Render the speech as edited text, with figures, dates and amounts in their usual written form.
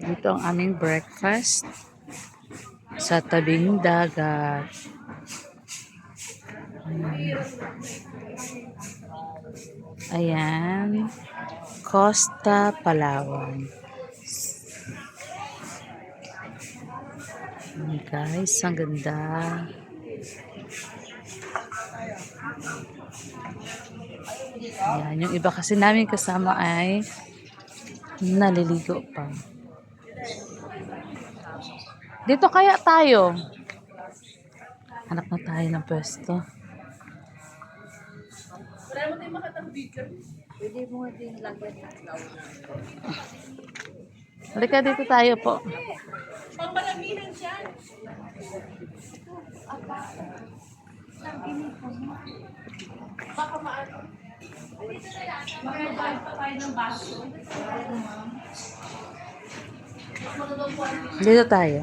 Ito ang aming breakfast sa tabing dagat. Ayan. Costa Palawan. Ayan guys, ang ganda. Ayan, yung iba kasi namin kasama ay naliligo pa. Dito kaya tayo. Hanap na tayo ng pwesto. Pwede mo din lagyan ng flower. Halika dito tayo po. Pangmalaminan siya. Baka maano. Magandaan pa tayo ng baso. Dito tayo.